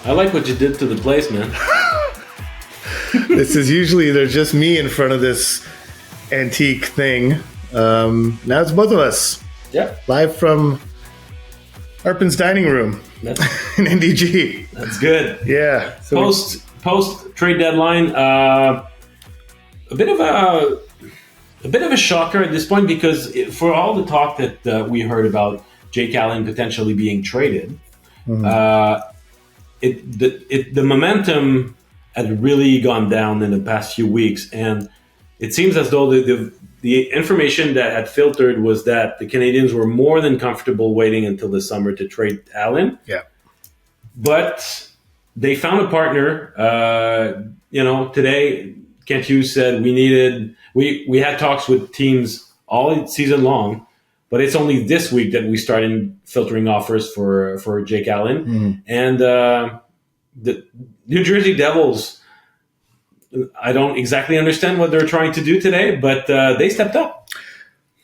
I like what you did to the place, man. This is usually there's just me in front of this antique thing. Now it's both of us. Yeah. Live from Arpin's dining room in NDG. That's good. Yeah. So post trade deadline, a bit of a shocker at this point because for all the talk that we heard about Jake Allen potentially being traded, the momentum had really gone down in the past few weeks, and it seems as though the information that had filtered was that the Canadiens were more than comfortable waiting until the summer to trade Allen. Yeah. But they found a partner. Today, Kent Hughes said we had talks with teams all season long, but it's only this week that we started filtering offers for Jake Allen. And the New Jersey Devils, I don't exactly understand what they're trying to do today, but they stepped up.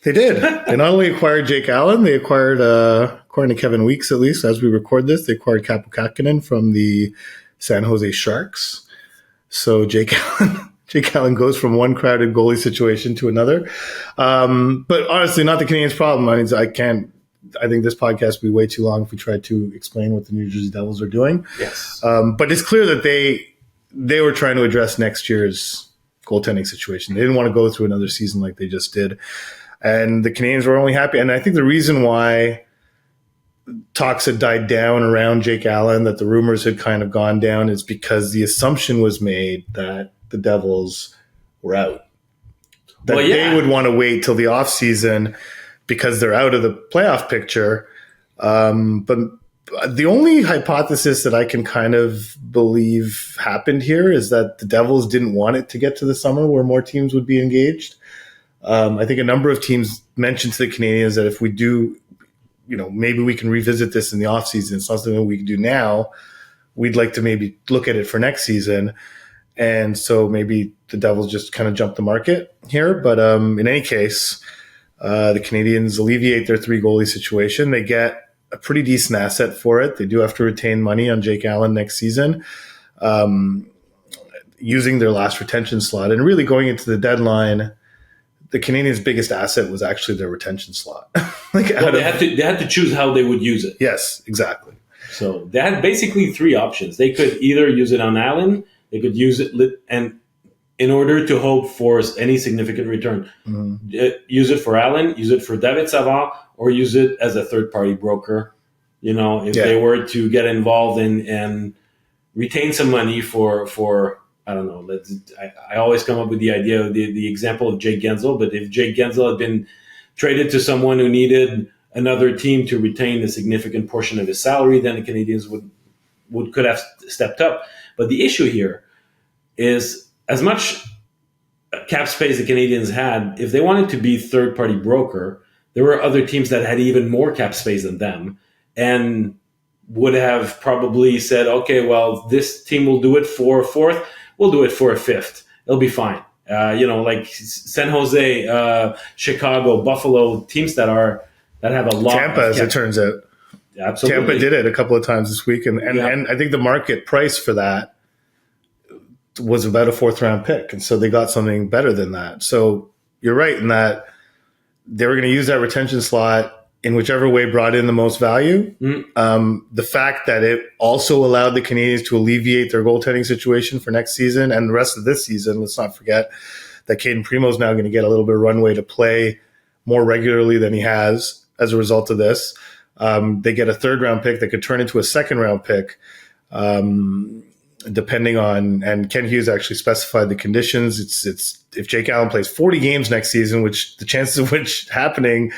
They did. They not only acquired Jake Allen, they acquired, according to Kevin Weeks at least, as we record this, they acquired Kaapo Kähkönen from the San Jose Sharks. So Jake Allen goes from one crowded goalie situation to another. But honestly, not the Canadiens' problem. I think this podcast would be way too long if we tried to explain what the New Jersey Devils are doing. Yes. But it's clear that they were trying to address next year's goaltending situation. They didn't want to go through another season like they just did. And the Canadiens were only happy. And I think the reason why talks had died down around Jake Allen, that the rumors had kind of gone down, is because the assumption was made that the Devils were out. That they would want to wait till the offseason because they're out of the playoff picture. But the only hypothesis that I can kind of believe happened here is that the Devils didn't want it to get to the summer where more teams would be engaged. I think a number of teams mentioned to the Canadiens that if we do, maybe we can revisit this in the offseason. It's not something that we can do now. We'd like to maybe look at it for next season. And so maybe the Devils just kind of jumped the market here. But in any case, the Canadiens alleviate their 3 goalie situation. They get a pretty decent asset for it. They do have to retain money on Jake Allen next season, using their last retention slot. And really going into the deadline, the Canadiens' biggest asset was actually their retention slot. They had to choose how they would use it. Yes, exactly. So they had basically 3 options. They could either use it on Allen, they could use it and in order to hope for any significant return, use it for Allen, use it for David Savard, or use it as a third-party broker. If they were to get involved and retain some money for I don't know. I always come up with the idea of the example of Jake Gensel, but if Jake Gensel had been traded to someone who needed another team to retain a significant portion of his salary, then the Canadiens could have stepped up. But the issue here is, as much cap space the Canadiens had, if they wanted to be third-party broker, there were other teams that had even more cap space than them and would have probably said, okay, well, this team will do it for a 4th, we'll do it for a 5th. It'll be fine. Like San Jose, Chicago, Buffalo, teams that have a lot. Tampa, as it turns out. Absolutely. Tampa did it a couple of times this week. And I think the market price for that was about a 4th-round pick. And so they got something better than that. So you're right in that they were going to use that retention slot in whichever way brought in the most value. The fact that it also allowed the Canadiens to alleviate their goaltending situation for next season and the rest of this season. Let's not forget that Caden Primo is now going to get a little bit of runway to play more regularly than he has as a result of this. They get a 3rd-round pick that could turn into a 2nd-round pick, depending on, and Ken Hughes actually specified the conditions. It's if Jake Allen plays 40 games next season, which the chances of which happening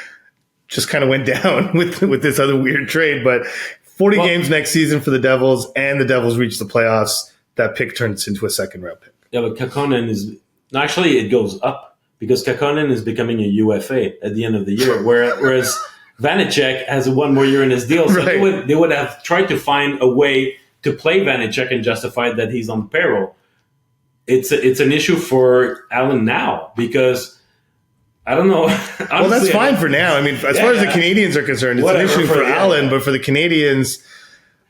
just kind of went down with this other weird trade. But 40 games next season for the Devils, and the Devils reach the playoffs, that pick turns into a 2nd-round pick. Yeah, but Kähkönen actually it goes up because Kähkönen is becoming a UFA at the end of the year, whereas Vanecek has 1 more year in his deal. So they would have tried to find a way to play Vanecek and justify that he's on payroll. It's an issue for Allen now because I don't know. Honestly, well, that's fine for now. I mean, as far as the Canadiens are concerned, it's an issue for Allen, but for the Canadiens,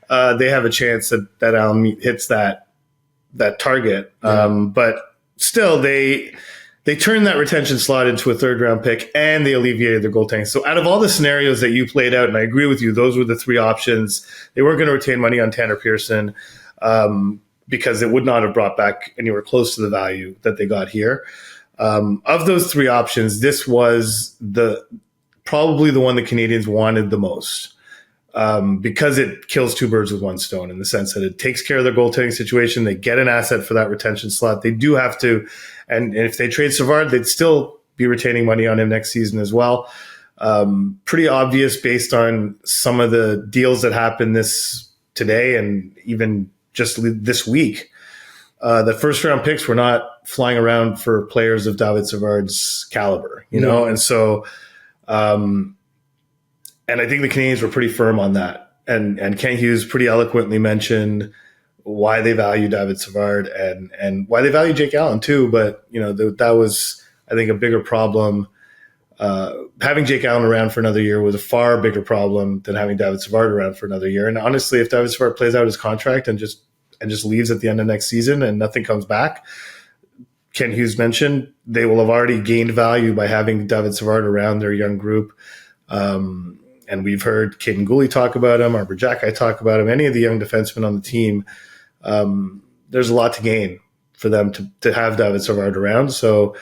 they have a chance that Allen hits that target. But still, they turned that retention slot into a third-round pick, and they alleviated their goaltending. So out of all the scenarios that you played out, and I agree with you, those were the three options. They weren't going to retain money on Tanner Pearson because it would not have brought back anywhere close to the value that they got here. Of those three options, this was probably the one the Canadians wanted the most. Because it kills two birds with one stone in the sense that it takes care of their goaltending situation. They get an asset for that retention slot. They do have to, and if they trade Savard, they'd still be retaining money on him next season as well. Pretty obvious based on some of the deals that happened today and even just this week. The first round picks were not flying around for players of David Savard's caliber, you know, and so. And I think the Canadians were pretty firm on that. And Ken Hughes pretty eloquently mentioned why they value David Savard and why they value Jake Allen too. But, you know, that was, I think, a bigger problem. Having Jake Allen around for another year was a far bigger problem than having David Savard around for another year. And honestly, if David Savard plays out his contract and just leaves at the end of next season and nothing comes back, Ken Hughes mentioned they will have already gained value by having David Savard around their young group. And we've heard Caden Gooley talk about him, Arbor Jacki talk about him, any of the young defensemen on the team. There's a lot to gain for them to have David Savard around. So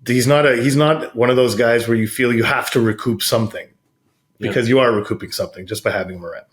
he's not one of those guys where you feel you have to recoup something because you are recouping something just by having him around.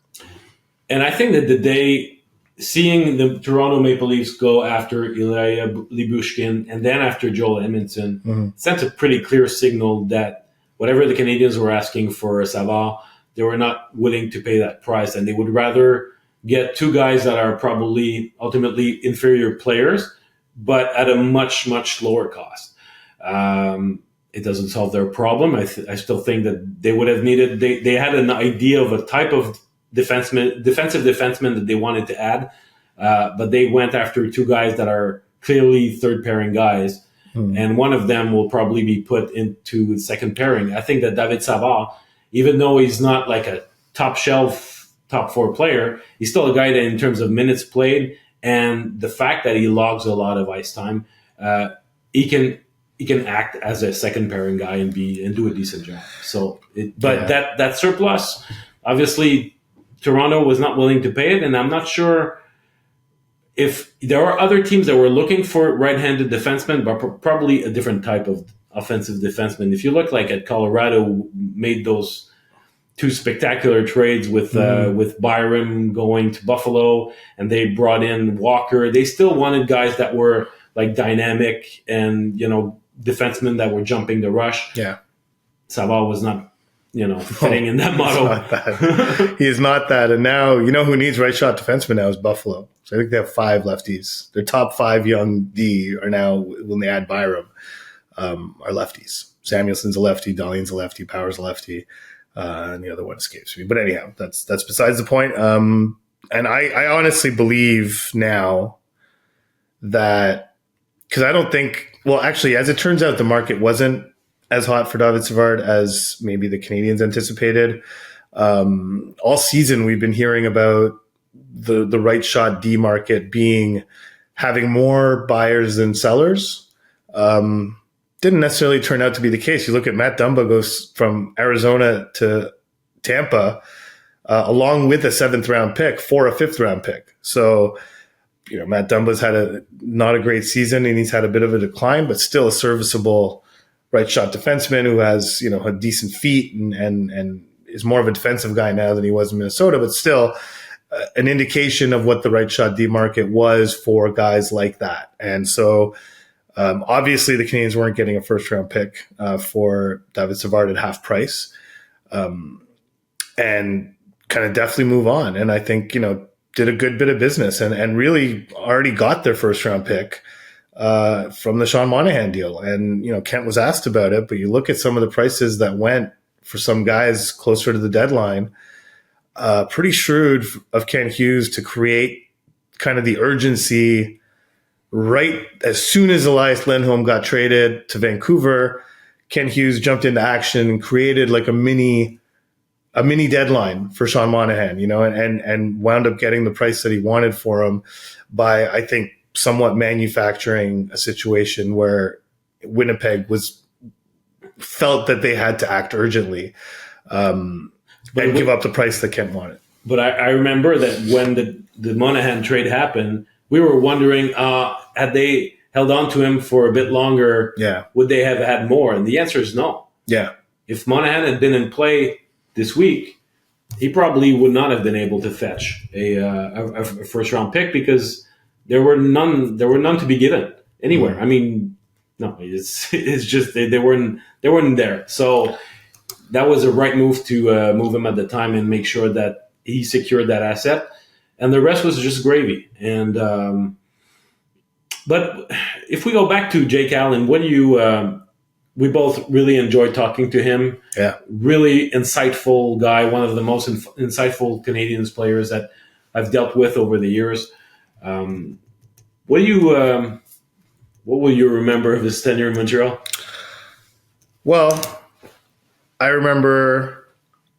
And I think that seeing the Toronto Maple Leafs go after Ilya Lyubushkin and then after Joel Edmondson sent a pretty clear signal that whatever the Canadians were asking for Savard, they were not willing to pay that price, and they would rather get two guys that are probably ultimately inferior players, but at a much, much lower cost. It doesn't solve their problem. I still think that they would have needed. They had an idea of a type of defensive defenseman that they wanted to add, but they went after two guys that are clearly third pairing guys. And one of them will probably be put into the second pairing. I think that David Savard, even though he's not like a top shelf, top four player, he's still a guy that in terms of minutes played and the fact that he logs a lot of ice time, he can act as a second pairing guy and do a decent job. So, that surplus, obviously, Toronto was not willing to pay it, and I'm not sure if there are other teams that were looking for right-handed defensemen, but probably a different type of offensive defenseman. If you look like at Colorado, made those two spectacular trades with Byram going to Buffalo, and they brought in Walker. They still wanted guys that were like dynamic and, you know, defensemen that were jumping the rush. Yeah, Savard was not, fitting in that model. He is not that. And now, you know who needs right shot defenseman now is Buffalo. So I think they have 5 lefties. Their top 5 young D are now, when they add Byram, are lefties. Samuelson's a lefty, Dahlian's a lefty, Power's a lefty, and the other one escapes me. But anyhow, that's besides the point. And I honestly believe now that, because I don't think, well, actually, as it turns out, the market wasn't as hot for David Savard as maybe the Canadians anticipated. All season, we've been hearing about the right shot D market having more buyers than sellers. Didn't necessarily turn out to be the case. You look at Matt Dumba goes from Arizona to Tampa, along with a 7th round pick for a 5th round pick. So, Matt Dumba's had not a great season and he's had a bit of a decline, but still a serviceable right shot defenseman who has, a decent feet and is more of a defensive guy now than he was in Minnesota, but still an indication of what the right shot D market was for guys like that. And so obviously the Canadians weren't getting a 1st round pick for David Savard at half price, and kind of definitely move on. And I think, did a good bit of business and really already got their 1st round pick from the Sean Monahan deal. And, Kent was asked about it, but you look at some of the prices that went for some guys closer to the deadline, pretty shrewd of Ken Hughes to create kind of the urgency right as soon as Elias Lindholm got traded to Vancouver. Ken Hughes jumped into action and created like a mini a mini deadline for Sean Monahan, and wound up getting the price that he wanted for him by, I think, somewhat manufacturing a situation where Winnipeg felt that they had to act urgently and give up the price that Kent wanted. But I remember that when the Monahan trade happened, we were wondering, had they held on to him for a bit longer, would they have had more? And the answer is no. Yeah. If Monahan had been in play this week, he probably would not have been able to fetch a first round pick because there were none to be given anywhere. Mm-hmm. I mean, no, it's just they weren't there. So that was a right move to move him at the time and make sure that he secured that asset, and the rest was just gravy. And but if we go back to Jake Allen, what do you? We both really enjoyed talking to him. Yeah, really insightful guy, one of the most insightful Canadians players that I've dealt with over the years. What will you remember of his tenure in Montreal? Well, I remember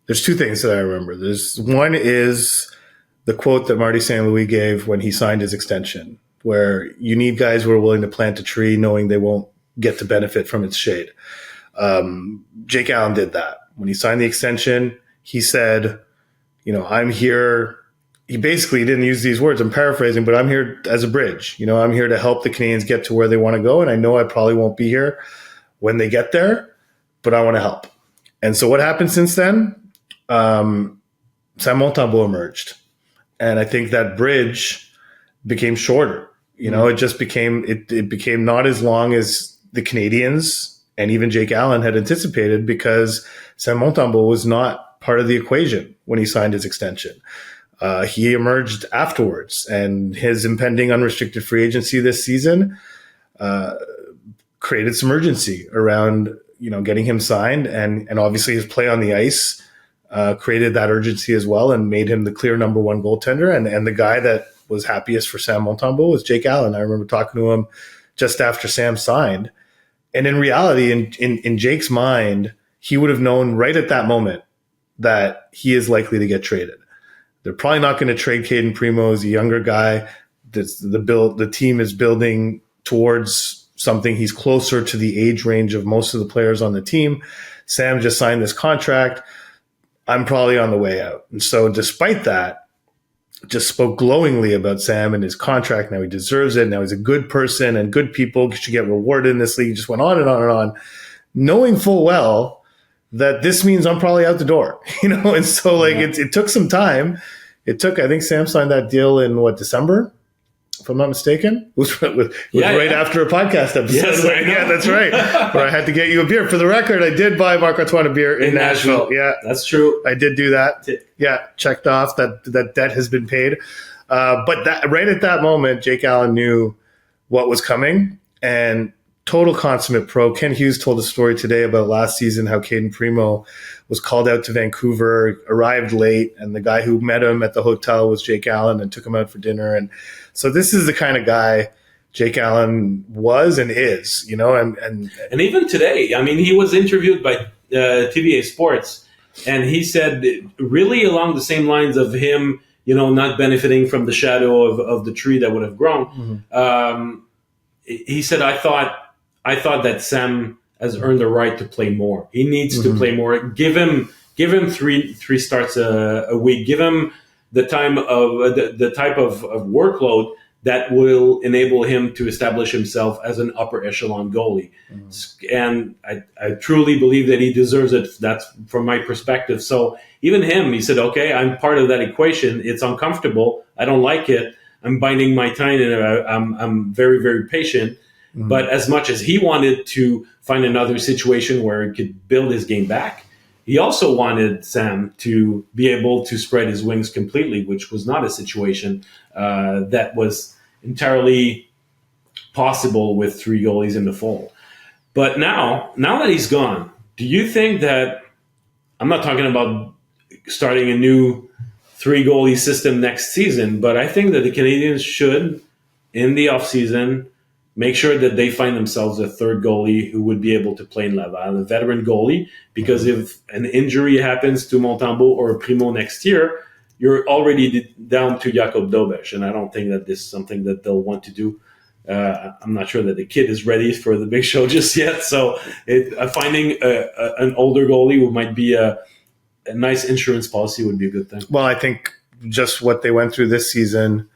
there's two things that I remember. One is the quote that Marty St. Louis gave when he signed his extension, where you need guys who are willing to plant a tree knowing they won't get to benefit from its shade. Jake Allen did that. When he signed the extension, he said, I'm here. He basically didn't use these words. I'm paraphrasing, but I'm here as a bridge. I'm here to help the Canadians get to where they want to go. And I know I probably won't be here when they get there, but I want to help. And so what happened since then? Sam Montembeault emerged. And I think that bridge became shorter. It just became, it became not as long as the Canadians and even Jake Allen had anticipated, because Sam Montembeault was not part of the equation when he signed his extension. He emerged afterwards, and his impending unrestricted free agency this season created some urgency around, getting him signed, and obviously his play on the ice created that urgency as well and made him the clear number one goaltender. And the guy that was happiest for Sam Montembeault was Jake Allen. I remember talking to him just after Sam signed. And in reality, in Jake's mind, he would have known right at that moment that he is likely to get traded. They're probably not going to trade Caden Primo. He's a younger guy. The team is building towards something. He's closer to the age range of most of the players on the team. Sam just signed this contract. I'm probably on the way out. And so despite that, just spoke glowingly about Sam and his contract. Now he deserves it. Now he's a good person, and good people should get rewarded in this league. Just went on and on and on, knowing full well that this means I'm probably out the door, And so it took some time. I think Sam signed that deal in December, if I'm not mistaken. It was right after a podcast episode. Yes, yeah, that's right. Where I had to get you a beer. For the record, I did buy Marc-Antoine a beer in Nashville. Yeah, that's true. I did do that. Yeah, checked off that debt has been paid. But right at that moment, Jake Allen knew what was coming, and total consummate pro. Ken Hughes told a story today about last season, how Caden Primo was called out to Vancouver, arrived late, and the guy who met him at the hotel was Jake Allen and took him out for dinner. And so this is the kind of guy Jake Allen was and is, and even today, I mean, he was interviewed by TVA Sports, and he said really along the same lines of him, not benefiting from the shadow of the tree that would have grown. Mm-hmm. He said, I thought that Sam has earned the right to play more. He needs to play more. Give him three starts a week. Give him the time of the type of workload that will enable him to establish himself as an upper echelon goalie. And I truly believe that he deserves it. That's from my perspective. So even him, he said, okay, I'm part of that equation. It's uncomfortable. I don't like it. I'm binding my time, and I'm very, very patient. But as much as he wanted to find another situation where he could build his game back, he also wanted Sam to be able to spread his wings completely, which was not a situation that was entirely possible with three goalies in the fold. But now that he's gone, do you think that, I'm not talking about starting a new three goalie system next season, but I think that the Canadians should, in the offseason, make sure that they find themselves a third goalie who would be able to play in Laval, a veteran goalie, because if an injury happens to Montembeault or Primo next year, you're already down to Jakob Dobesh, and I don't think that this is something that they'll want to do. I'm not sure that the kid is ready for the big show just yet, so finding an older goalie who might be a nice insurance policy would be a good thing. Well, I think just what they went through this season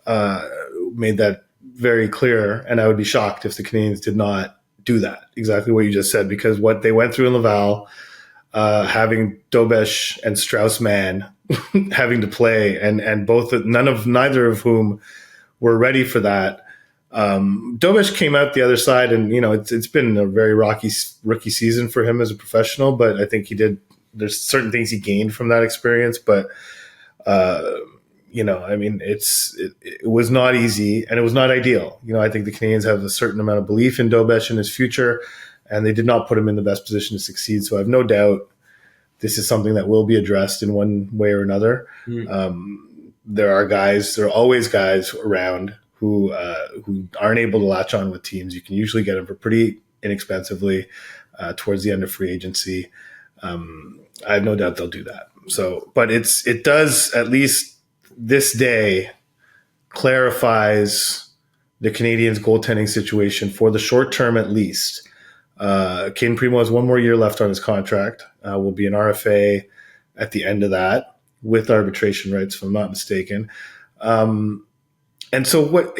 made that very clear, and I would be shocked if the Canadiens did not do that. Exactly what you just said, because what they went through in Laval, having Dobesh and Strauss-Mann having to play, and neither of whom were ready for that. Dobesh came out the other side, and it's been a very rocky rookie season for him as a professional, but I think there's certain things he gained from that experience, but it was not easy and it was not ideal. I think the Canadiens have a certain amount of belief in Dobesh and his future, and they did not put him in the best position to succeed. So I have no doubt this is something that will be addressed in one way or another. There are always guys around who aren't able to latch on with teams. You can usually get them for pretty inexpensively towards the end of free agency. I have no doubt they'll do that. So, but it does, at least this day, clarifies the Canadiens' goaltending situation for the short term at least. Caden Primo has one more year left on his contract. Will be an RFA at the end of that with arbitration rights, if I'm not mistaken. And so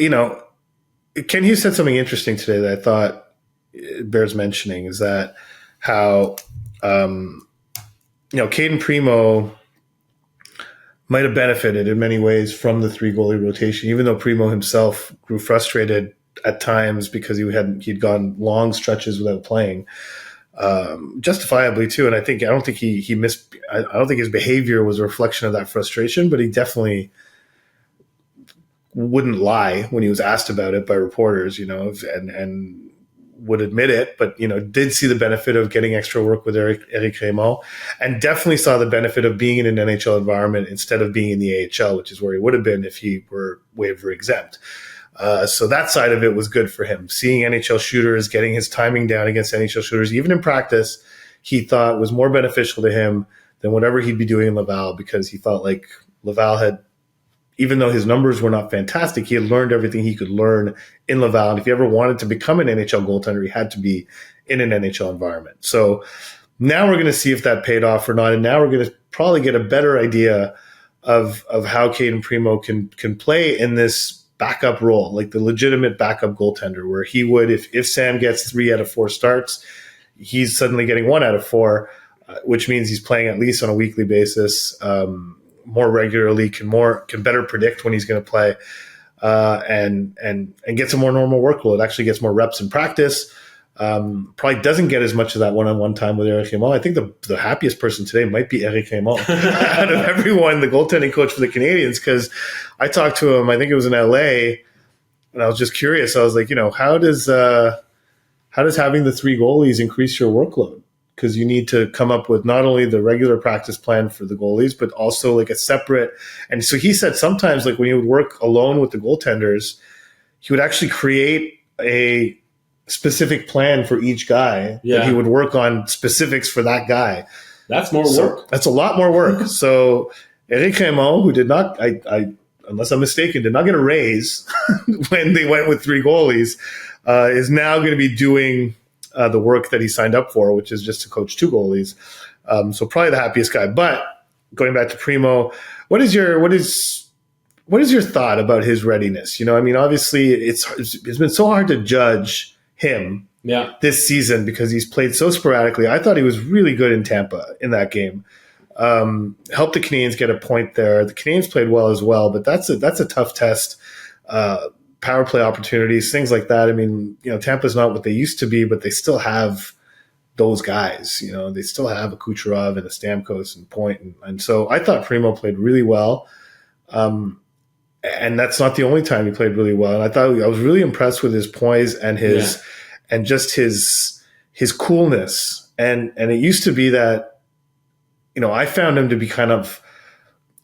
Ken Hughes said something interesting today that I thought it bears mentioning, is that how Caden Primo might have benefited in many ways from the three goalie rotation, even though Primo himself grew frustrated at times because he'd gone long stretches without playing, justifiably too. And I don't think his behavior was a reflection of that frustration, but he definitely wouldn't lie when he was asked about it by reporters, and would admit it, but did see the benefit of getting extra work with Eric Raymond, and definitely saw the benefit of being in an NHL environment instead of being in the AHL, which is where he would have been if he were waiver exempt. So that side of it was good for him. Seeing NHL shooters, getting his timing down against NHL shooters, even in practice, he thought was more beneficial to him than whatever he'd be doing in Laval, because he felt like Laval had, even though his numbers were not fantastic, he had learned everything he could learn in Laval. And if he ever wanted to become an NHL goaltender, he had to be in an NHL environment. So now we're going to see if that paid off or not. And now we're going to probably get a better idea of how Caden Primo can play in this backup role, like the legitimate backup goaltender, where he would, if Sam gets 3 out of 4 starts, he's suddenly getting 1 out of 4, which means he's playing at least on a weekly basis, more regularly, can better predict when he's going to play, and gets a more normal workload. Actually gets more reps in practice. Probably doesn't get as much of that one-on-one time with Eric Raymond. I think the happiest person today might be Eric Raymond out of everyone, the goaltending coach for the Canadiens, because I talked to him, I think it was in LA, and I was just curious. I was like, how does having the 3 goalies increase your workload? Because you need to come up with not only the regular practice plan for the goalies, but also like a separate. And so he said sometimes, like when he would work alone with the goaltenders, he would actually create a specific plan for each guy that he would work on specifics for that guy. That's more work. That's a lot more work. So Eric Raymond, who did not, unless I'm mistaken, did not get a raise when they went with 3 goalies, is now going to be doing the work that he signed up for, which is just to coach 2 goalies. So probably the happiest guy. But going back to Primo, what is your thought about his readiness? Obviously it's been so hard to judge him this season because he's played so sporadically. I thought he was really good in Tampa in that game. Helped the Canadiens get a point there. The Canadiens played well as well, but that's a tough test. Power play opportunities, things like that. I mean, Tampa's not what they used to be, but they still have those guys. They still have a Kucherov and a Stamkos and Point. And so I thought Primo played really well. And that's not the only time he played really well. And I was really impressed with his poise and and just his coolness. And it used to be that, I found him to be kind of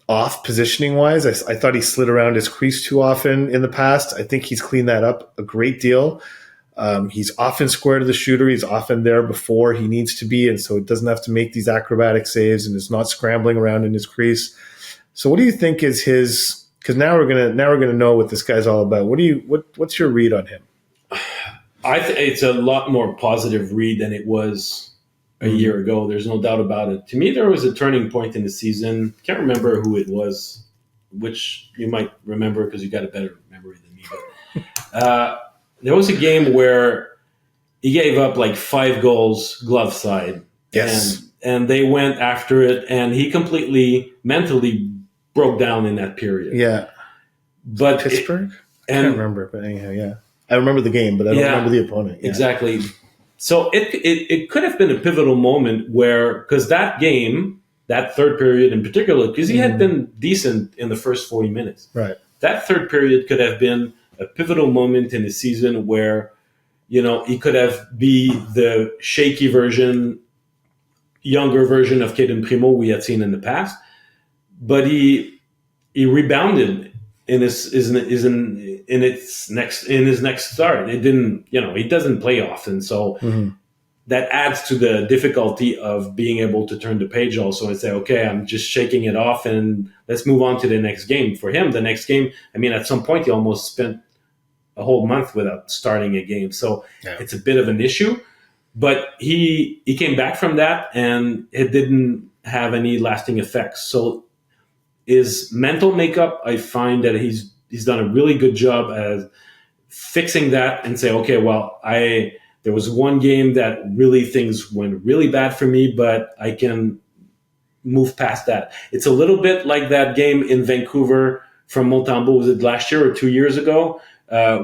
off positioning wise. I thought he slid around his crease too often in the past. I think he's cleaned that up a great deal. He's often square to the shooter. He's often there before he needs to be, and so it doesn't have to make these acrobatic saves, and is not scrambling around in his crease. So, what do you think is his? Because now we're gonna know what this guy's all about. What's your read on him? It's a lot more positive read than it was a year ago. There's no doubt about it. To me, there was a turning point in the season. Can't remember who it was, which you might remember because you got a better memory than me. But there was a game where he gave up like 5 goals glove side. Yes. And they went after it, and he completely mentally broke down in that period. Yeah. But Pittsburgh? I can't remember, but anyhow, yeah. I remember the game, but I don't remember the opponent. Yeah. Exactly. So it could have been a pivotal moment where, because that game, that third period in particular, because he had been decent in the first 40 minutes. Right. That third period could have been a pivotal moment in the season where, he could have be the shaky version, younger version of Caden Primo we had seen in the past. But he rebounded in his next start. It didn't, he doesn't play often, so that adds to the difficulty of being able to turn the page also and say, okay, I'm just shaking it off and let's move on to the next game. For him, the next game, at some point he almost spent a whole month without starting a game, so it's a bit of an issue. But he came back from that, and it didn't have any lasting effects. So his mental makeup, I find that he's done a really good job at fixing that and say, okay, well, there was one game that really things went really bad for me, but I can move past that. It's a little bit like that game in Vancouver from Montembeault, was it last year or 2 years ago,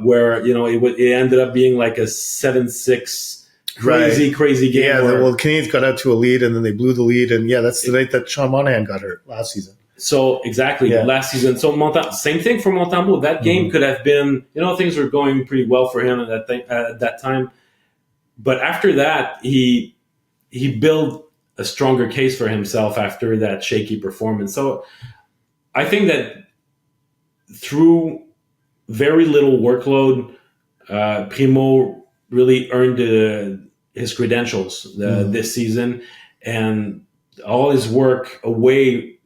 where it ended up being like a 7-6 crazy game. Yeah, the Canadiens got out to a lead, and then they blew the lead, and that's the night that Sean Monahan got hurt last season. So exactly, last season. So same thing for Montembeault. That game could have been, things were going pretty well for him at that time. But after that, he built a stronger case for himself after that shaky performance. So I think that through very little workload, Primo really earned his credentials this season, and all his work away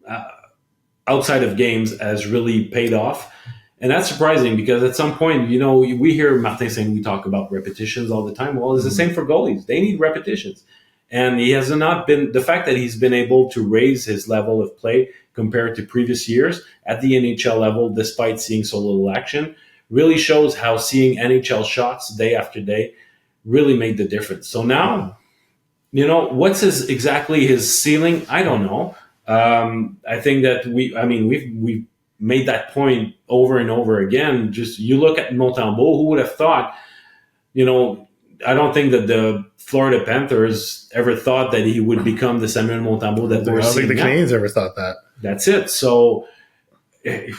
outside of games has really paid off. And that's surprising because at some point, we hear Martin saying we talk about repetitions all the time. Well, it's the same for goalies. They need repetitions. And he has not been, the fact that he's been able to raise his level of play compared to previous years at the NHL level, despite seeing so little action, really shows how seeing NHL shots day after day really made the difference. So now, what's exactly his ceiling? I don't know. I think that we've made that point over and over again. Just you look at Montembeault, who would have thought, I don't think that the Florida Panthers ever thought that he would become the Samuel Montembeault that we're seeing. I don't think the Canadiens ever thought that. That's it. So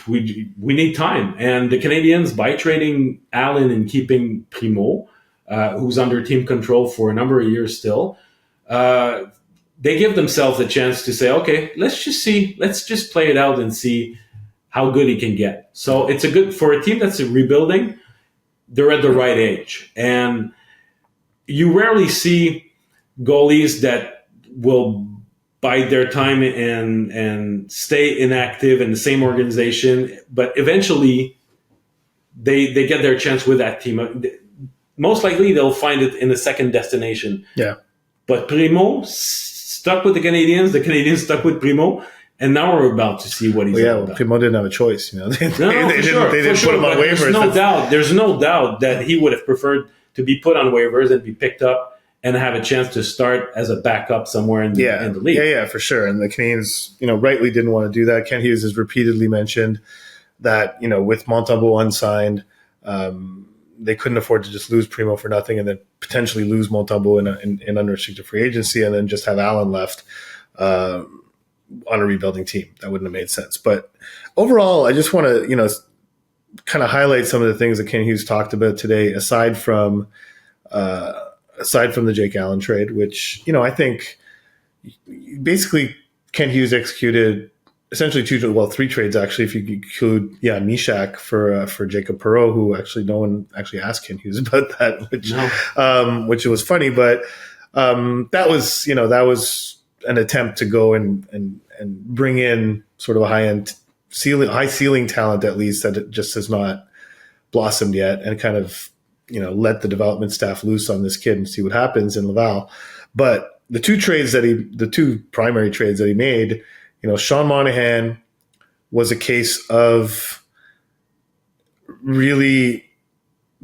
we need time. And the Canadiens, by trading Allen and keeping Primo, who's under team control for a number of years still, they give themselves a chance to say, okay, let's just play it out and see how good he can get. So it's for a team that's rebuilding, they're at the right age. And you rarely see goalies that will bide their time and stay inactive in the same organization, but eventually they get their chance with that team. Most likely they'll find it in a second destination. Yeah. But Primo stuck with the Canadiens stuck with Primo, and now we're about to see what he's about. Primo didn't have a choice, They didn't put him on waivers. There's no doubt that he would have preferred to be put on waivers and be picked up and have a chance to start as a backup somewhere in the league. Yeah, for sure. And the Canadiens, rightly didn't want to do that. Ken Hughes has repeatedly mentioned that, with Montembeault unsigned, they couldn't afford to just lose Primo for nothing and then potentially lose Montembeault in unrestricted free agency and then just have Allen left on a rebuilding team. That wouldn't have made sense. But overall, I just want to, kind of highlight some of the things that Ken Hughes talked about today, aside from the Jake Allen trade, which, I think basically Ken Hughes executed essentially three trades actually, if you include Mishak for Jacob Perreault, who actually no one actually asked Ken Hughes about that, which was funny, but that was an attempt to go and bring in sort of a high ceiling talent, at least, that it just has not blossomed yet, and kind of let the development staff loose on this kid and see what happens in Laval. But the two primary trades that he made, Sean Monahan was a case of really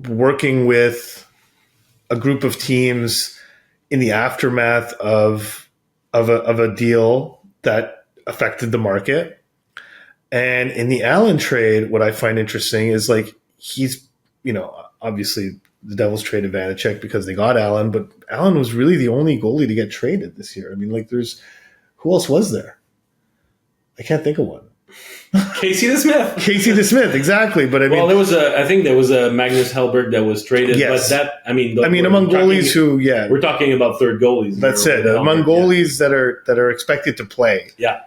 working with a group of teams in the aftermath of a deal that affected the market. And in the Allen trade, what I find interesting is he's, obviously the Devils traded Vanacek because they got Allen, but Allen was really the only goalie to get traded this year. I mean, who else was there? I can't think of one. Casey DeSmith, exactly. But I think there was a Magnus Hellberg that was traded. Yes. But among goalies we're talking about third goalies. That's it. Among goalies that are expected to play. Yeah.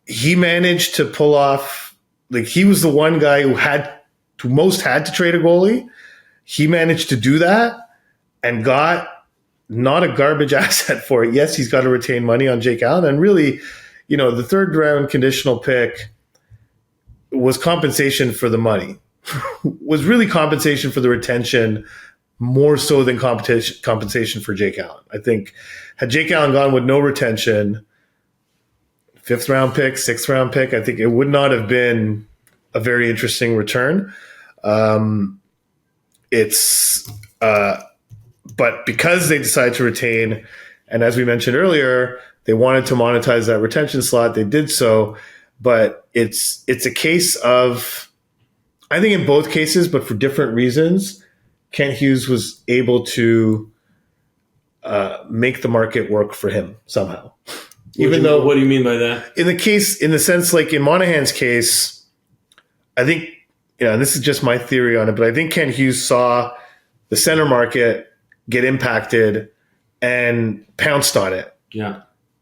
He managed to pull off, he was the one guy who had to trade a goalie. He managed to do that and got not a garbage asset for it. Yes, he's got to retain money on Jake Allen. And really, the third round conditional pick was compensation for the money, was really compensation for the retention more so than compensation for Jake Allen. I think had Jake Allen gone with no retention, 5th round pick, 6th round pick, I think it would not have been a very interesting return. But because they decided to retain, and as we mentioned earlier, they wanted to monetize that retention slot, they did so. But it's a case of, I think in both cases, but for different reasons, Kent Hughes was able to make the market work for him somehow. What do you mean by that? In the sense, in Monahan's case, I think, and this is just my theory on it, but I think Kent Hughes saw the center market get impacted and pounced on it. Yeah.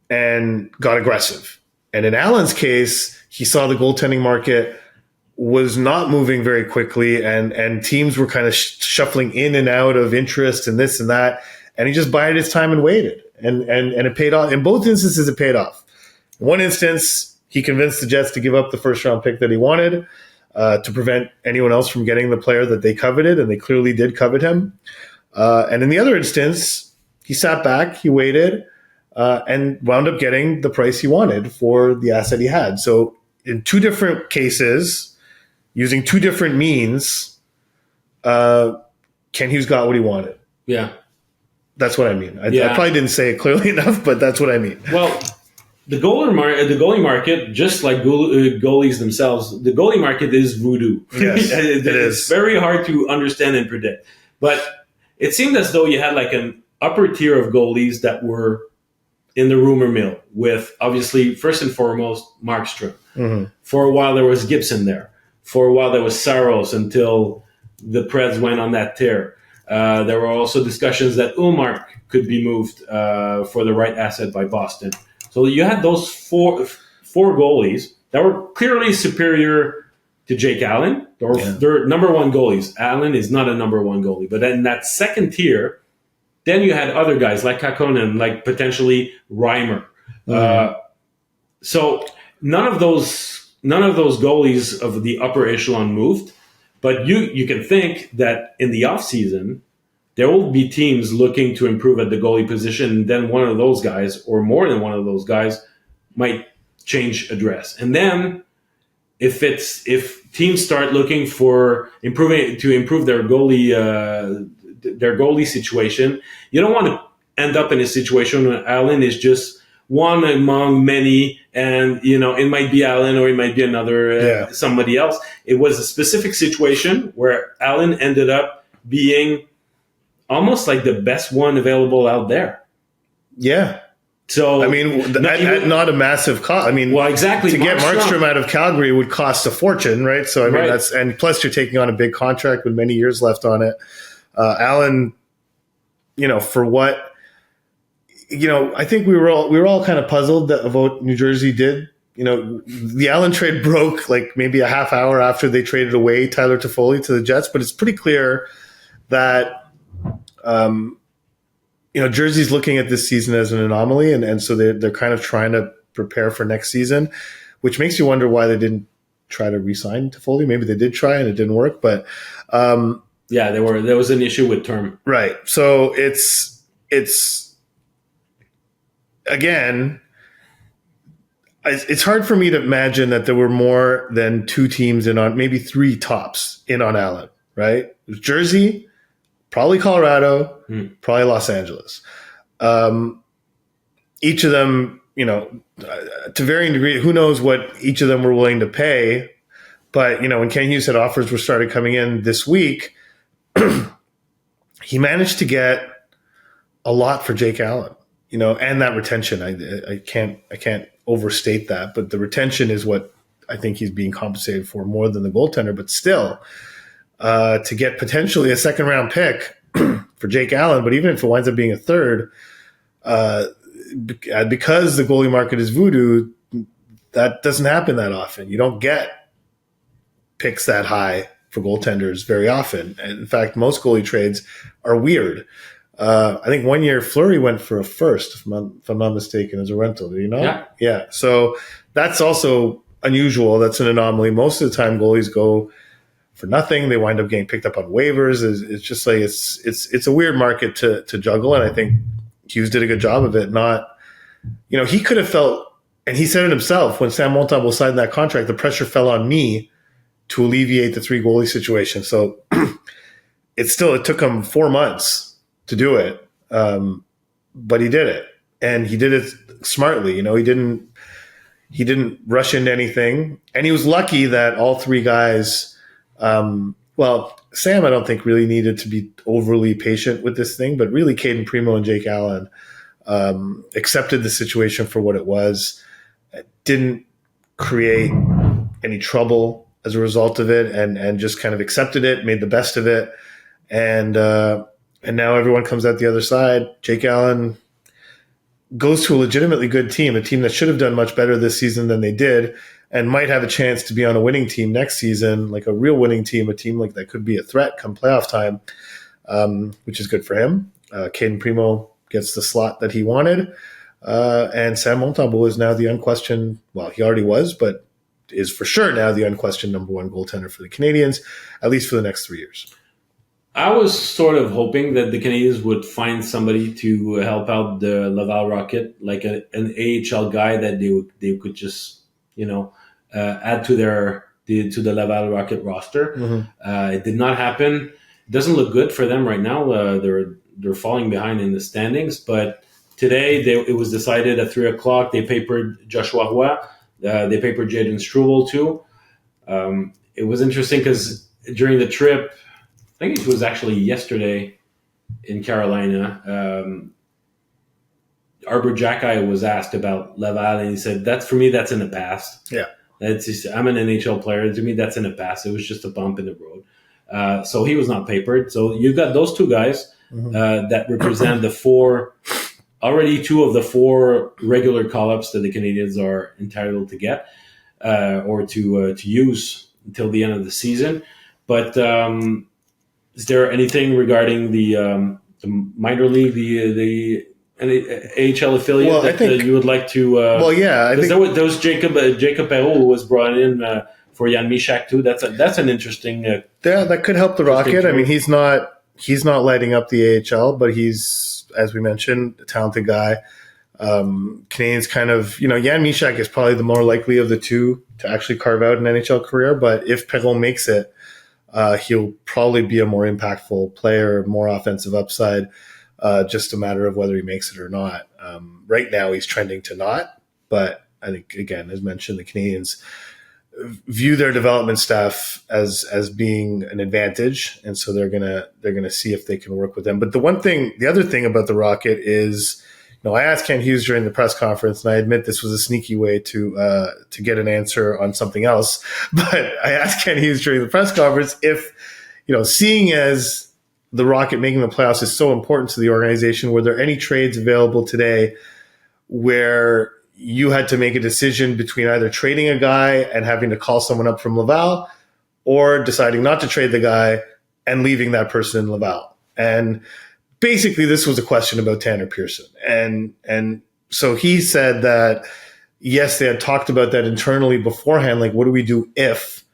And got aggressive. And in Allen's case, he saw the goaltending market was not moving very quickly, and teams were kind of shuffling in and out of interest and this and that. And he just bided his time and waited. And it paid off. In both instances, it paid off. In one instance, he convinced the Jets to give up the first round pick that he wanted to prevent anyone else from getting the player that they coveted, and they clearly did covet him. And in the other instance, he sat back, he waited, and wound up getting the price he wanted for the asset he had. So in two different cases, using two different means, Ken Hughes got what he wanted. Yeah. That's what I mean. I probably didn't say it clearly enough, but that's what I mean. Well, the goalie market, just like goalies themselves, the goalie market is voodoo. Yes, it is. It's very hard to understand and predict. But it seemed as though you had an upper tier of goalies that were in the rumor mill with, obviously, first and foremost, Markstrom. Mm-hmm. For a while, there was Gibson there. For a while, there was Saros until the Preds went on that tear. There were also discussions that Ullmark could be moved for the right asset by Boston. So you had those four goalies that were clearly superior to Jake Allen. They're number one goalies. Allen is not a number one goalie. But then that second tier, then you had other guys like Kakkonen, like potentially Reimer. Mm-hmm. So none of those goalies of the upper echelon moved. But you can think that in the offseason, there will be teams looking to improve at the goalie position. And then one of those guys, or more than one of those guys, might change address. And then if teams start looking for improve their goalie situation, you don't want to end up in a situation where Allen is just one among many, and it might be Allen or it might be another somebody else. It was a specific situation where Allen ended up being almost like the best one available out there. Yeah. So I mean, not a massive cost. I mean, well, exactly. To get Markstrom out of Calgary would cost a fortune, right? So I mean, and plus you're taking on a big contract with many years left on it. Allen, for what I think we were all kind of puzzled of what New Jersey did. The Allen trade broke like maybe a half hour after they traded away Tyler Toffoli to the Jets, but it's pretty clear that Jersey's looking at this season as an anomaly, and so they're kind of trying to prepare for next season, which makes you wonder why they didn't try to re-sign Toffoli. Maybe they did try and it didn't work, but there was an issue with term. Right. So it's again, it's hard for me to imagine that there were more than two teams in on, maybe three tops in on Allen, right? It was Jersey, probably Colorado, probably Los Angeles. Each of them, to varying degree, who knows what each of them were willing to pay. But, when Ken Hughes said offers were started coming in this week, he managed to get a lot for Jake Allen, and that retention. I can't overstate that, but the retention is what I think he's being compensated for more than the goaltender. But still, to get potentially a second round pick for Jake Allen, but even if it winds up being a third, because the goalie market is voodoo, that doesn't happen that often. You don't get picks that high for goaltenders very often. And in fact, most goalie trades are weird. I think 1 year Fleury went for a first, if I'm not mistaken, as a rental. Did he not? Yeah. So that's also unusual. That's an anomaly. Most of the time, goalies go for nothing. They wind up getting picked up on waivers. It's just like it's a weird market to juggle, and I think Hughes did a good job of it. He could have felt, and he said it himself, when Sam Montembeault signed that contract, the pressure fell on me to alleviate the three goalie situation. So it took him 4 months to do it, but he did it, and he did it smartly. He didn't rush into anything, and he was lucky that all three guys. Sam, I don't think really needed to be overly patient with this thing, but really Caden Primo and Jake Allen accepted the situation for what it was, didn't create any trouble as a result of it, and just kind of accepted it, made the best of it, and now everyone comes out the other side. Jake Allen goes to a legitimately good team, a team that should have done much better this season than they did, and might have a chance to be on a winning team next season, like a real winning team, a team like that could be a threat come playoff time, which is good for him. Caden Primo gets the slot that he wanted, and Sam Montembeault is now the unquestioned, well, he already was, but is for sure now the unquestioned number one goaltender for the Canadiens, at least for the next 3 years. I was sort of hoping that the Canadiens would find somebody to help out the Laval Rocket, like an AHL guy that they could just add to the Laval Rocket roster. Mm-hmm. It did not happen. It doesn't look good for them right now. They're falling behind in the standings. But today it was decided at 3:00 they papered Joshua Roy. They papered Jaden Struble too. It was interesting because during the trip, I think it was actually yesterday in Carolina, Arbor Jacki was asked about Laval, and he said, "For me, that's in the past. Yeah, I'm an NHL player. To me, that's in the past. It was just a bump in the road." So he was not papered. So you've got those two guys that represent already two of the four regular call-ups that the Canadiens are entitled to get or to use until the end of the season. But is there anything regarding the minor league, the AHL affiliate that you would like to? I think there was Jacob Perreault who was brought in for Jan Mysak too. That's an interesting. That could help the Rocket. I mean, he's not lighting up the AHL, but he's, as we mentioned, a talented guy. Canadians kind of, Jan Mysak is probably the more likely of the two to actually carve out an NHL career. But if Perreault makes it, he'll probably be a more impactful player, more offensive upside. Just a matter of whether he makes it or not. Right now, he's trending to not. But I think, again, as mentioned, the Canadians view their development staff as being an advantage, and so they're gonna see if they can work with them. But the other thing about the Rocket is, I asked Ken Hughes during the press conference, and I admit this was a sneaky way to get an answer on something else. But I asked Ken Hughes during the press conference if, seeing as the Rocket making the playoffs is so important to the organization, were there any trades available today where you had to make a decision between either trading a guy and having to call someone up from Laval, or deciding not to trade the guy and leaving that person in Laval? And basically this was a question about Tanner Pearson. And so he said that, yes, they had talked about that internally beforehand, like, what do we do if?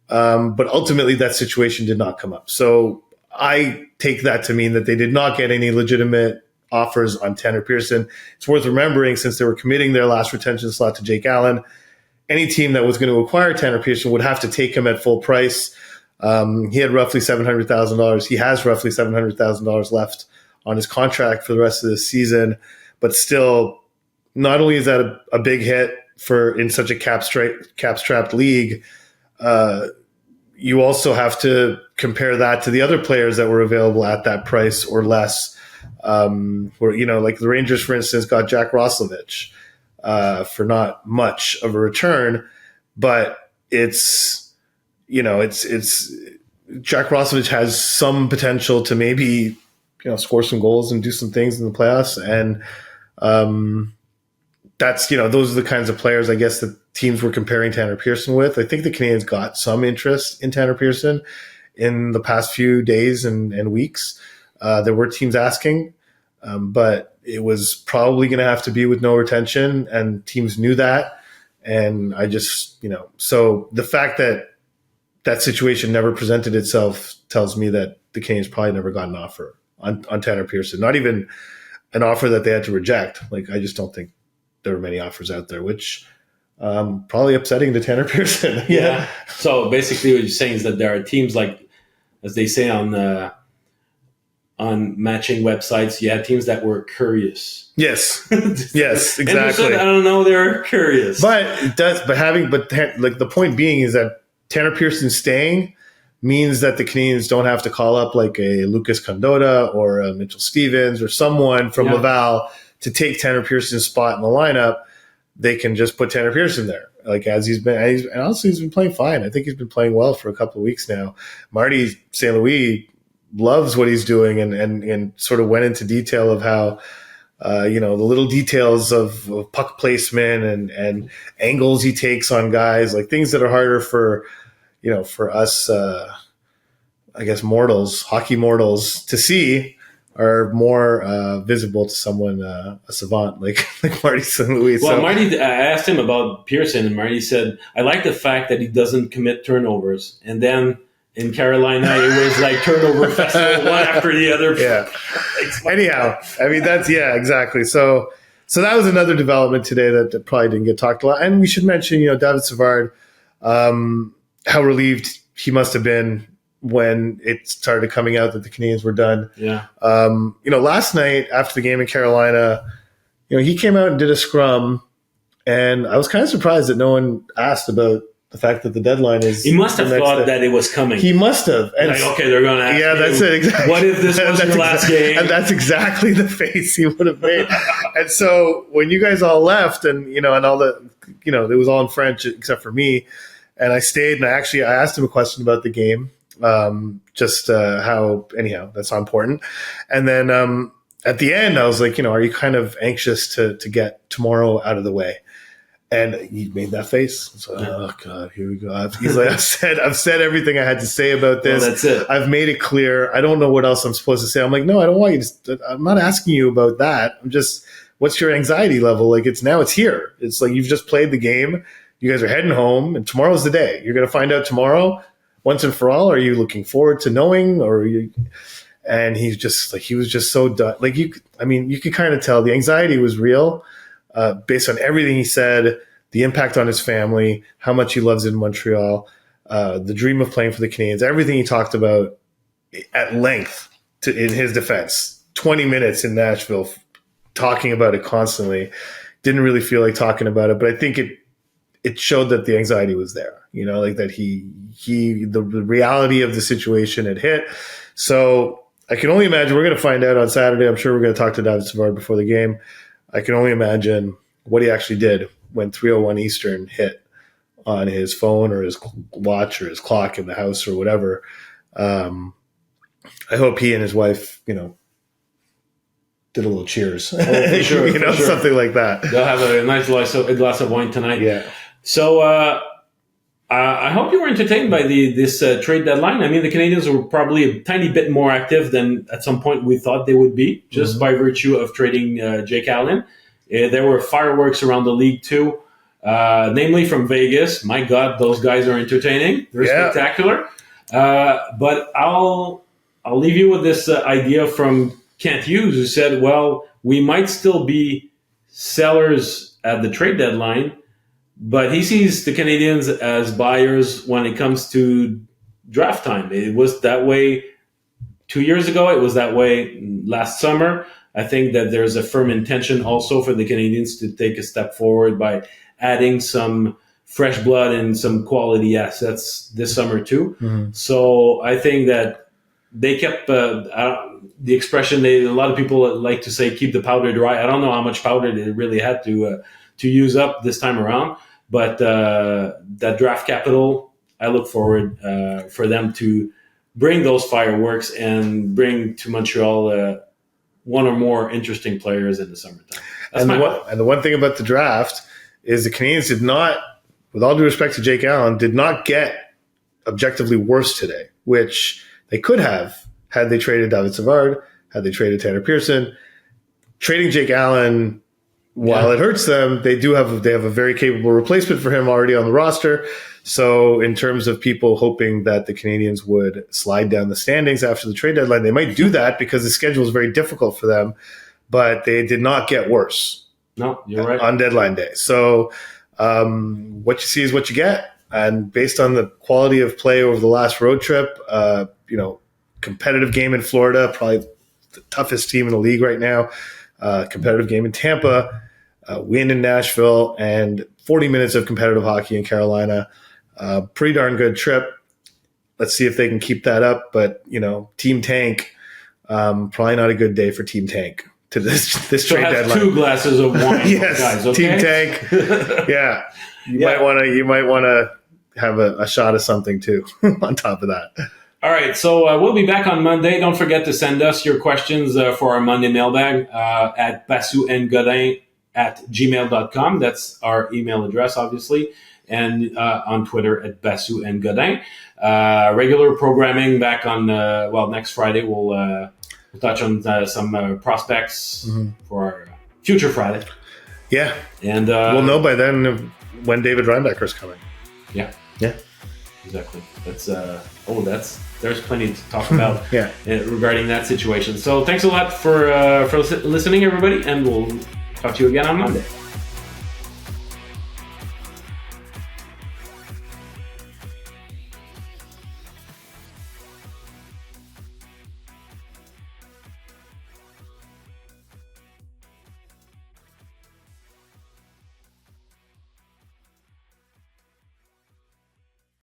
But ultimately that situation did not come up. So I take that to mean that they did not get any legitimate offers on Tanner Pearson. It's worth remembering, since they were committing their last retention slot to Jake Allen, any team that was going to acquire Tanner Pearson would have to take him at full price. He had roughly $700,000. He has roughly $700,000 left on his contract for the rest of this season. But still, not only is that a big hit in such a cap-strapped league, you also have to compare that to the other players that were available at that price or less. Where, like the Rangers, for instance, got Jack Roslovic for not much of a return, but it's Jack Roslovic has some potential to maybe score some goals and do some things in the playoffs, and that's those are the kinds of players I guess that teams were comparing Tanner Pearson with. I think the Canadiens got some interest in Tanner Pearson in the past few days and weeks. There were teams asking, but it was probably going to have to be with no retention, and teams knew that. And I just, so the fact that that situation never presented itself tells me that the Canadiens probably never got an offer on Tanner Pearson, not even an offer that they had to reject. Like, I just don't think there were many offers out there, which probably upsetting to Tanner Pearson. Yeah. So basically what you're saying is that there are teams, like, as they say on matching websites, you had teams that were curious. Yes. Yes, exactly. Anderson, I don't know, they're curious. But the point being is that Tanner Pearson staying means that the Canadiens don't have to call up like a Lucas Condotta or a Mitchell Stevens or someone from Laval to take Tanner Pearson's spot in the lineup. They can just put Tanner Pearson there, like as he's been. And honestly, he's been playing fine. I think he's been playing well for a couple of weeks now. Marty St. Louis loves what he's doing, and sort of went into detail of how the little details of puck placement and angles he takes on guys, like things that are harder for us, I guess, hockey mortals to see, are more visible to someone, a savant like Marty St. Louis. Well, Marty, I asked him about Pearson, and Marty said, I like the fact that he doesn't commit turnovers. And then in Carolina, it was like turnover festival, one after the other. Yeah. Anyhow, I mean, exactly. So that was another development today that probably didn't get talked a lot. And we should mention, David Savard, how relieved he must have been when it started coming out that the Canadiens were done. Yeah. Last night after the game in Carolina, he came out and did a scrum, and I was kind of surprised that no one asked about the fact that the deadline is. He must have thought that it was coming. He must have. And like, okay, they're going to ask that's it. Exactly. What if this was your last game? And that's exactly the face he would have made. And so when you guys all left, and and all the, it was all in French except for me, and I stayed, and I asked him a question about the game. How, anyhow, that's not important. And then at the end, I was like, are you kind of anxious to get tomorrow out of the way? And he made that face. So, oh God, here we go. He's like, I've said everything I had to say about this. Well, that's it. I've made it clear. I don't know what else I'm supposed to say. I'm like, no, I don't want you to. I'm not asking you about that. I'm just, what's your anxiety level? Like, it's here. It's like, you've just played the game. You guys are heading home, and tomorrow's the day. You're going to find out tomorrow. Once and for all, are you looking forward to knowing, or are you? And he's just like, he was just so done. Like, you could kind of tell the anxiety was real, based on everything he said, the impact on his family, how much he loves it in Montreal, the dream of playing for the Canadiens, everything he talked about at length in his defense. 20 minutes in Nashville, talking about it constantly. Didn't really feel like talking about it, but I think it showed that the anxiety was there, like that the reality of the situation had hit. So I can only imagine, we're going to find out on Saturday. I'm sure we're going to talk to David Savard before the game. I can only imagine what he actually did when 3:01 Eastern hit on his phone or his watch or his clock in the house or whatever. I hope he and his wife, did a little cheers. For sure, for sure. Something like that. They'll have a nice glass of wine tonight. Yeah. So I hope you were entertained by this trade deadline. I mean, the Canadiens were probably a tiny bit more active than at some point we thought they would be, just by virtue of trading Jake Allen. There were fireworks around the league too, namely from Vegas. My God, those guys are entertaining. They're spectacular. But I'll leave you with this idea from Kent Hughes, who said, well, we might still be sellers at the trade deadline, but he sees the Canadiens as buyers when it comes to draft time. It was that way 2 years ago. It was that way last summer. I think that there's a firm intention also for the Canadiens to take a step forward by adding some fresh blood and some quality assets this summer too. Mm-hmm. So I think that they kept the expression. A lot of people like to say, "Keep the powder dry." I don't know how much powder they really had to use up this time around, but that draft capital, I look forward for them to bring those fireworks and bring to Montreal one or more interesting players in the summertime. And the one thing about the draft is the Canadiens did not, with all due respect to Jake Allen, did not get objectively worse today, which they could have had they traded David Savard, had they traded Tanner Pearson. Trading Jake Allen, while it hurts them, they have a very capable replacement for him already on the roster. So in terms of people hoping that the Canadiens would slide down the standings after the trade deadline, they might do that because the schedule is very difficult for them, but they did not get worse. No, you're right. On deadline day. So what you see is what you get. And based on the quality of play over the last road trip, competitive game in Florida, probably the toughest team in the league right now, competitive game in Tampa, win in Nashville, and 40 minutes of competitive hockey in Carolina. Pretty darn good trip. Let's see if they can keep that up. But, Team Tank, probably not a good day for Team Tank to this trade deadline. 2 glasses of wine, yes, guys, okay? Team Tank. Yeah. You might want to have a shot of something too on top of that. All right, so we'll be back on Monday. Don't forget to send us your questions for our Monday mailbag at Basu and Godin @gmail.com. That's our email address, obviously, and on Twitter at Basu and Godin. Regular programming back on next Friday. We'll touch on some prospects for our future Friday. Yeah, and we'll know by then when David Reinbecker's coming. Yeah, exactly. There's plenty to talk about regarding that situation. So thanks a lot for listening, everybody, and we'll talk to you again on Monday.